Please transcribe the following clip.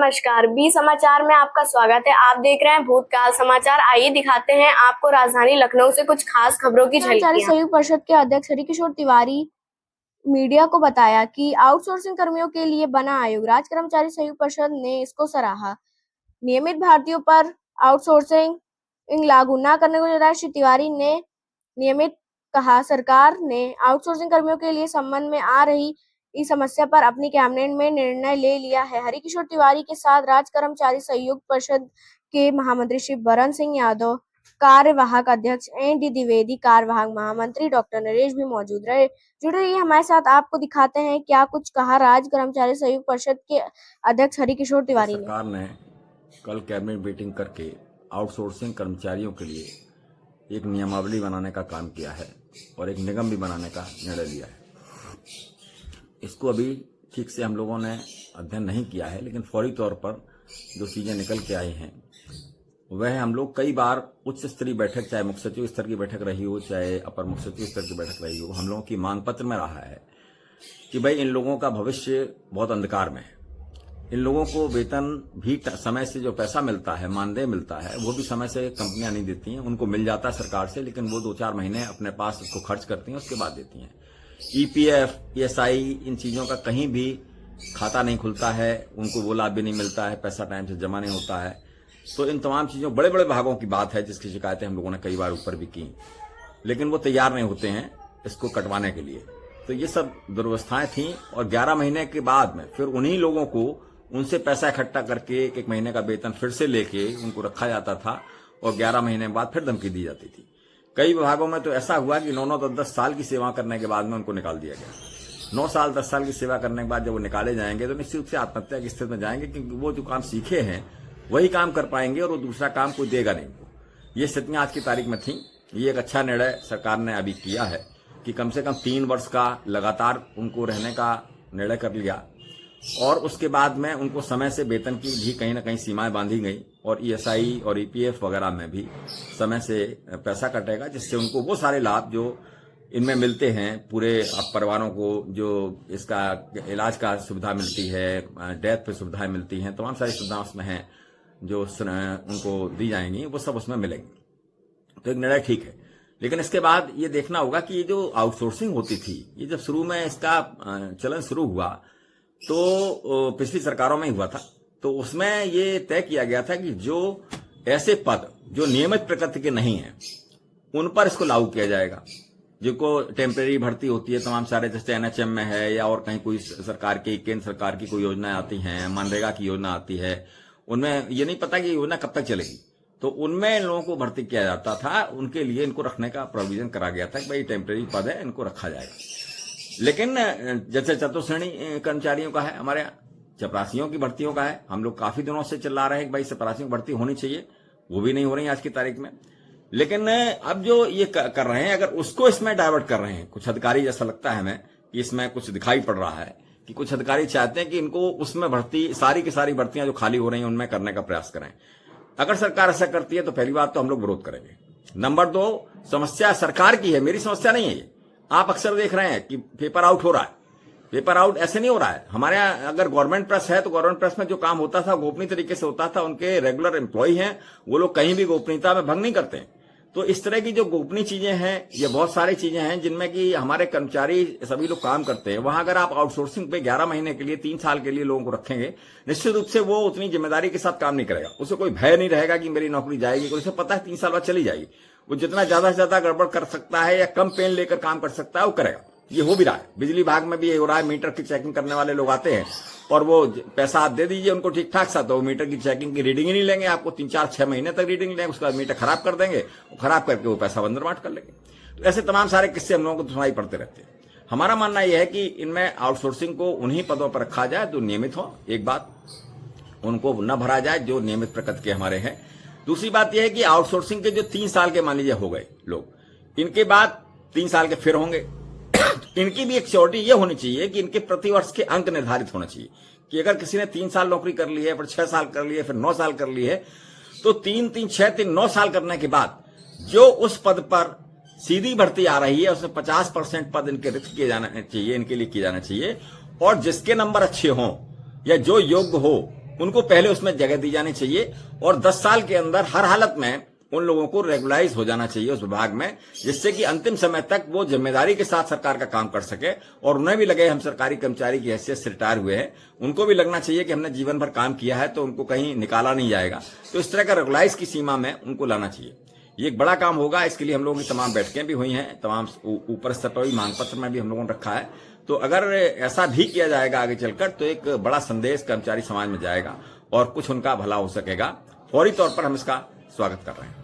नमस्कार, बी समाचार में आपका स्वागत है। आप देख रहे हैं भूतकाल समाचार। आइए दिखाते हैं आपको राजधानी लखनऊ से कुछ खास खबरों की झलकियां। संयुक्त परिषद के अध्यक्ष हरिकिशोर तिवारी मीडिया को बताया कि आउटसोर्सिंग कर्मियों के लिए बना आयोग राज्य कर्मचारी संयुक्त परिषद ने इसको सराहा। नियमित भारतीयों पर आउटसोर्सिंग लागू न करने को लेकर श्री तिवारी ने नियमित कहा, सरकार ने आउटसोर्सिंग कर्मियों के लिए संबंध में आ रही इस समस्या पर अपनी कैबिनेट में निर्णय ले लिया है। हरिकिशोर तिवारी के साथ राज्य कर्मचारी संयुक्त परिषद के महामंत्री श्री बरन सिंह यादव, कार्यवाहक अध्यक्ष एन.डी. द्विवेदी, कार्यवाहक महामंत्री डॉक्टर नरेश भी मौजूद रहे। जुड़े रहिए हमारे साथ, आपको दिखाते हैं क्या कुछ कहा राज्य कर्मचारी संयुक्त परिषद के अध्यक्ष हरिकिशोर तिवारी ने। सरकार ने कल कैबिनेट मीटिंग करके आउटसोर्सिंग कर्मचारियों के लिए एक नियमावली बनाने का काम किया है और एक निगम भी बनाने का निर्णय लिया है। इसको अभी ठीक से हम लोगों ने अध्ययन नहीं किया है, लेकिन फौरी तौर पर जो चीजें निकल के आई हैं वह हम लोग कई बार उच्च स्तरीय बैठक, चाहे मुख्य सचिव स्तर की बैठक रही हो, चाहे अपर मुख्य सचिव स्तर की बैठक रही हो, हम लोगों की मांग पत्र में रहा है कि भाई इन लोगों का भविष्य बहुत अंधकार में है। इन लोगों को वेतन भी समय से जो पैसा मिलता है, मानदेय मिलता है, वो भी समय से कंपनियां नहीं देती हैं। उनको मिल जाता है सरकार से, लेकिन वो 2-4 महीने अपने पास उसको खर्च करती हैं, उसके बाद देती हैं। ईपीएफ, ईएसआई, इन चीजों का कहीं भी खाता नहीं खुलता है, उनको वो लाभ भी नहीं मिलता है, पैसा टाइम से जमा नहीं होता है। तो इन तमाम चीजों, बड़े बड़े भागों की बात है जिसकी शिकायतें हम लोगों ने कई बार ऊपर भी की, लेकिन वो तैयार नहीं होते हैं इसको कटवाने के लिए। तो ये सब दुर्व्यवस्थाएं थी और 11 महीने के बाद में फिर उन्हीं लोगों को उनसे पैसा इकट्ठा करके एक महीने का वेतन फिर से लेके उनको रखा जाता था और 11 महीने बाद फिर धमकी दी जाती थी। कई विभागों में तो ऐसा हुआ कि 9-9, 10-10 साल की सेवा करने के बाद में उनको निकाल दिया गया। 9 साल 10 साल की सेवा करने के बाद जब वो निकाले जाएंगे तो निश्चित रूप से आत्महत्या की स्थिति में जाएंगे, क्योंकि वो जो काम सीखे हैं वही काम कर पाएंगे और वो दूसरा काम कोई देगा नहीं उनको। ये स्थितियां आज की तारीख में थी। ये एक अच्छा निर्णय सरकार ने अभी किया है कि कम से कम 3 वर्ष का लगातार उनको रहने का निर्णय कर लिया और उसके बाद में उनको समय से वेतन की भी कहीं ना कहीं सीमाएं बांधी गई और ईएसआई और ईपीएफ वगैरह में भी समय से पैसा कटेगा, जिससे उनको वो सारे लाभ जो इनमें मिलते हैं, पूरे परिवारों को जो इसका इलाज का सुविधा मिलती है, डेथ पे सुविधाएं मिलती हैं, तमाम सारी सुविधाएं उसमें हैं जो उनको दी जाएंगी, वो सब उसमें मिलेंगी। तो एक निर्णय ठीक है, लेकिन इसके बाद ये देखना होगा कि ये जो आउटसोर्सिंग होती थी, ये जब शुरू में इसका चलन शुरू हुआ तो पिछली सरकारों में ही हुआ था। तो उसमें ये तय किया गया था कि जो ऐसे पद जो नियमित प्रकृति के नहीं हैं उन पर इसको लागू किया जाएगा। जिनको टेम्परेरी भर्ती होती है तमाम सारे, जैसे एनएचएम में है या और कहीं कोई सरकार की, केंद्र सरकार की कोई योजनाएं आती हैं, मनरेगा की योजना आती है, उनमें ये नहीं पता कि योजना कब तक चलेगी, तो उनमें इन लोगों को भर्ती किया जाता था। उनके लिए इनको रखने का प्रोविजन करा गया था कि भाई टेम्परेरी पद है, इनको रखा जाएगा। लेकिन जैसे चतुर्श्रेणी कर्मचारियों का है, हमारे यहाँ चपरासियों की भर्तियों का है, हम लोग काफी दिनों से चिल्ला रहे हैं कि भाई चपरासियों की भर्ती होनी चाहिए, वो भी नहीं हो रही आज की तारीख में। लेकिन अब जो ये कर रहे हैं, अगर उसको इसमें डाइवर्ट कर रहे हैं कुछ अधिकारी, जैसा लगता है हमें कि इसमें कुछ दिखाई पड़ रहा है कि कुछ अधिकारी चाहते हैं कि इनको उसमें भर्ती, सारी की सारी भर्तियां जो खाली हो रही हैं उनमें करने का प्रयास करें। अगर सरकार ऐसा करती है तो पहली बात तो हम लोग विरोध करेंगे। नंबर 2, समस्या सरकार की है, मेरी समस्या नहीं है ये। आप अक्सर देख रहे हैं कि पेपर आउट हो रहा है। पेपर आउट ऐसे नहीं हो रहा है। हमारे यहाँ अगर गवर्नमेंट प्रेस है तो गवर्नमेंट प्रेस में जो काम होता था गोपनीय तरीके से होता था, उनके रेगुलर एम्प्लॉय हैं, वो लोग कहीं भी गोपनीयता में भंग नहीं करते हैं। तो इस तरह की जो गोपनीय चीजें हैं, ये बहुत सारी चीजें हैं जिनमें कि हमारे कर्मचारी सभी लोग काम करते हैं। वहां अगर आप आउटसोर्सिंग पे 11 महीने के लिए, 3 साल के लिए लोगों को रखेंगे, निश्चित रूप से वो उतनी जिम्मेदारी के साथ काम नहीं करेगा। उसे कोई भय नहीं रहेगा कि मेरी नौकरी जाएगी, उसे पता है 3 साल बाद चली जाएगी। वो जितना ज्यादा से ज्यादा गड़बड़ कर सकता है या कम पेन लेकर काम कर सकता है वो करेगा। ये हो भी रहा है, बिजली विभाग में भी ये हो रहा है। मीटर की चेकिंग करने वाले लोग आते हैं और वो पैसा आप दे दीजिए उनको ठीक ठाक सा, तो वो मीटर की चेकिंग की रीडिंग ही नहीं लेंगे, आपको 3-4-6 महीने तक रीडिंग लेंगे, उसके बाद मीटर खराब कर देंगे, खराब करके वो पैसा बंदरबाट कर लेंगे। तो ऐसे तमाम सारे किस्से हम लोगों को सुनाई पड़ते रहते हैं। हमारा मानना यह है कि इनमें आउटसोर्सिंग को उन्हीं पदों पर रखा जाए जो नियमित हो। एक बात, उनको न भरा जाए जो नियमित प्रकृति के हमारे हैं। दूसरी बात यह है कि आउटसोर्सिंग के जो 3 साल के मान लीजिए हो गए लोग, इनके बाद 3 साल के फिर होंगे। इनकी भी एक श्योरिटी ये होनी चाहिए कि इनके प्रतिवर्ष के अंक निर्धारित होना चाहिए कि अगर किसी ने 3 साल नौकरी कर ली है, फिर 6 साल कर ली है, फिर 9 साल कर ली है, तो 3-3-6-3-9 साल करने के बाद जो उस पद पर सीधी भर्ती आ रही है उसमें 50% पद इनके रिक्त किए जाना चाहिए, इनके लिए किया जाना चाहिए। और जिसके नंबर अच्छे हों या जो योग्य हो उनको पहले उसमें जगह दी जानी चाहिए और 10 साल के अंदर हर हालत में उन लोगों को रेगुलाइज हो जाना चाहिए उस विभाग में, जिससे कि अंतिम समय तक वो जिम्मेदारी के साथ सरकार का काम कर सके और उन्हें भी लगे हम सरकारी कर्मचारी की हैसियत से रिटायर हुए हैं, उनको भी लगना चाहिए कि हमने जीवन भर काम किया है तो उनको कहीं निकाला नहीं जाएगा। तो इस तरह का रेगुलाइज की सीमा में उनको लाना चाहिए। ये एक बड़ा काम होगा। इसके लिए हम लोगों की तमाम बैठकें भी हुई हैं, तमाम ऊपर स्तर पर भी मांग पत्र में भी हम लोगों ने रखा है। तो अगर ऐसा भी किया जाएगा आगे चलकर तो एक बड़ा संदेश कर्मचारी समाज में जाएगा और कुछ उनका भला हो सकेगा। फौरी तौर पर हम इसका स्वागत कर रहे हैं।